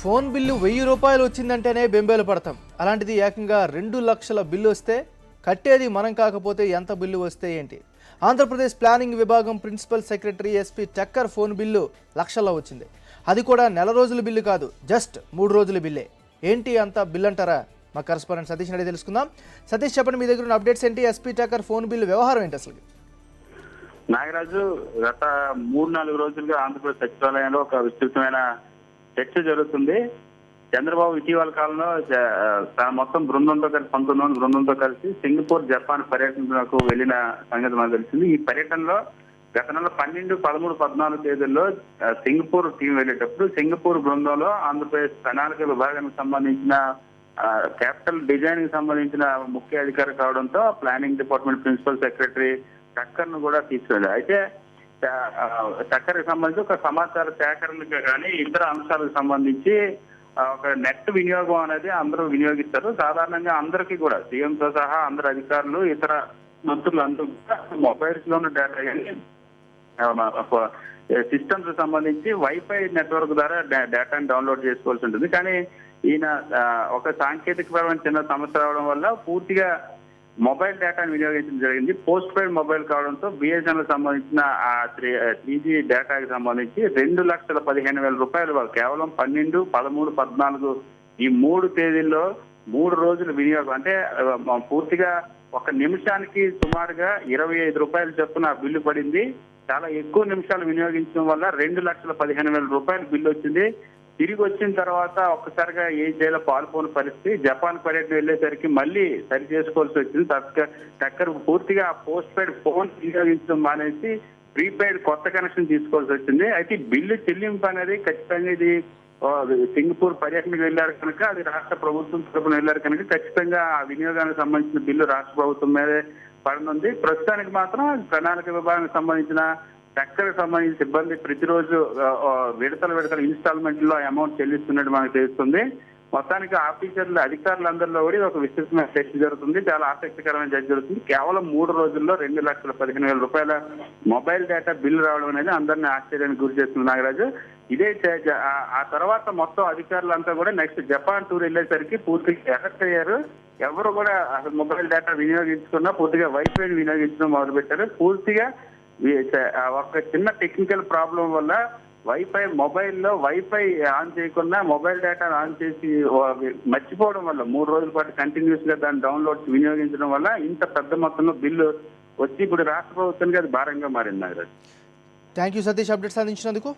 Phone bill 1000 రూపాయలు వచ్చిందంటేనే బెంబేలు పడతాం. అలాంటిది ఏకంగా 2 లక్షల బిల్లు వస్తే కట్టేది మనం కాకపోతే ఎంత బిల్లు వస్తే ఏంటి? ఆంధ్రప్రదేశ్ ప్లానింగ్ విభాగం ప్రిన్సిపల్ సెక్రటరీ ఎస్పీ టక్కర్ ఫోన్ బిల్లు లక్షల్లో వచ్చింది. అది కూడా నెల రోజుల బిల్లు కాదు, జస్ట్ 3 రోజుల బిల్లే. ఏంటి అంత బిల్ అంటారా? మా కరెస్పాండెంట్ సతీష్ అడిగి తెలుసుకుందాం. సతీష్, చెప్పండి, మీ దగ్గర ఉన్న అప్డేట్స్ ఏంటి? ఎస్పీ టక్కర్ ఫోన్ బిల్లు వ్యవహారం ఏంటి అసలు? నాగరాజు, గత 3-4 రోజులుగా ఆంధ్రప్రదేశ్ సచివాలయంలో ఒక విస్తృతమైన చర్చ జరుగుతుంది. చంద్రబాబు ఇటీవల కాలంలో తన మొత్తం బృందంతో కలిసి 19 మంది బృందంతో కలిసి సింగపూర్, జపాన్ పర్యటనకు వెళ్లిన సంగతి మనకు తెలిసింది. ఈ పర్యటనలో గత నెల 12, 13, 14 తేదీల్లో సింగపూర్ టీం వెళ్లేటప్పుడు సింగపూర్ బృందంలో ఆంధ్రప్రదేశ్ ప్రణాళిక విభాగానికి సంబంధించిన క్యాపిటల్ డిజైన్ కి సంబంధించిన ముఖ్య అధికారి కావడంతో ప్లానింగ్ డిపార్ట్మెంట్ ప్రిన్సిపల్ సెక్రటరీ టక్కర్ ను కూడా తీసుకెళ్లారు. అయితే టక్కర్ కి సంబంధించి ఒక సమాచార సేకరణకు కానీ ఇతర అంశాలకు సంబంధించి ఒక నెట్ వినియోగం అనేది అందరూ వినియోగిస్తారు. సాధారణంగా అందరికీ కూడా సీఎంతో సహా అందరు అధికారులు, ఇతర మంత్రులు అందరూ మొబైల్స్ లో ఉన్న డేటా కానీ సిస్టమ్స్ సంబంధించి వైఫై నెట్వర్క్ ద్వారా డేటాను డౌన్లోడ్ చేసుకోవాల్సి ఉంటుంది. కానీ ఈయన ఒక సాంకేతికపరమైన చిన్న సమస్య రావడం వల్ల పూర్తిగా మొబైల్ డేటాను వినియోగించడం జరిగింది. పోస్ట్ పెయిడ్ మొబైల్ కావడంతో బిఎస్ఎన్ఎల్ సంబంధించిన 3G డేటాకి సంబంధించి 2,15,000 రూపాయలు కేవలం 12, 13, 14 ఈ 3 తేదీల్లో 3 రోజుల వినియోగం. అంటే పూర్తిగా ఒక నిమిషానికి సుమారుగా 25 రూపాయలు చొప్పున బిల్లు పడింది. చాలా ఎక్కువ నిమిషాలు వినియోగించడం వల్ల 2,15,000 రూపాయలు బిల్లు వచ్చింది. తిరిగి వచ్చిన తర్వాత ఒక్కసారిగా ఏ చేయాలో పాల్పోని పరిస్థితి. జపాన్ పర్యటన వెళ్లేసరికి మళ్ళీ సరి చేసుకోవాల్సి వచ్చింది. టక్కర్ పూర్తిగా పోస్ట్ పెయిడ్ ఫోన్ వినియోగించడం మానేసి ప్రీపెయిడ్ కొత్త కనెక్షన్ తీసుకోవాల్సి వచ్చింది. అయితే బిల్లు చెల్లింపు అనేది ఖచ్చితంగా ఇది సింగపూర్ పర్యటనకు వెళ్లారు కనుక, అది రాష్ట్ర ప్రభుత్వం తరపున వెళ్లారు కనుక ఖచ్చితంగా ఆ వినియోగానికి సంబంధించిన బిల్లు రాష్ట్ర ప్రభుత్వం మీదే పడనుంది. ప్రస్తుతానికి మాత్రం ప్రణాళిక విభాగానికి సంబంధించిన టక్కర్ సంబంధించిన సిబ్బంది ప్రతిరోజు విడతల ఇన్స్టాల్మెంట్ లో అమౌంట్ చెల్లిస్తున్నట్టు మనకు తెలుస్తుంది. మొత్తానికి ఆఫీసర్లు, అధికారులందరిలో కూడా ఒక విస్తృతమైన చర్చ జరుగుతుంది. చాలా ఆసక్తికరమైన చర్చ జరుగుతుంది. కేవలం 3 రోజుల్లో 2,15,000 రూపాయల మొబైల్ డేటా బిల్లు రావడం అనేది అందరినీ ఆశ్చర్యానికి గురి చేస్తుంది. నాగరాజు, ఇదే ఆ తర్వాత మొత్తం అధికారులంతా కూడా నెక్స్ట్ జపాన్ టూర్ వెళ్లేసరికి పూర్తిగా ఎఫెక్ట్ అయ్యారు. ఎవరు కూడా అసలు మొబైల్ డేటా వినియోగించుకున్నా పూర్తిగా వైఫై వినియోగించడం మొదలుపెట్టారు. పూర్తిగా ఒక చిన్న టెక్నికల్ ప్రాబ్లం వల్ల మొబైల్లో వైఫై ఆన్ చేయకుండా మొబైల్ డేటా ఆన్ చేసి మర్చిపోవడం వల్ల 3 రోజుల పాటు కంటిన్యూస్ గా దాన్ని డౌన్లోడ్ వినియోగించడం వల్ల ఇంత పెద్ద మొత్తంలో బిల్లు వచ్చి ఇప్పుడు రాష్ట్ర ప్రభుత్వానికి అది భారంగా మారింది. థ్యాంక్ యూ సతీష్, అప్డేట్స్ అందించినందుకు.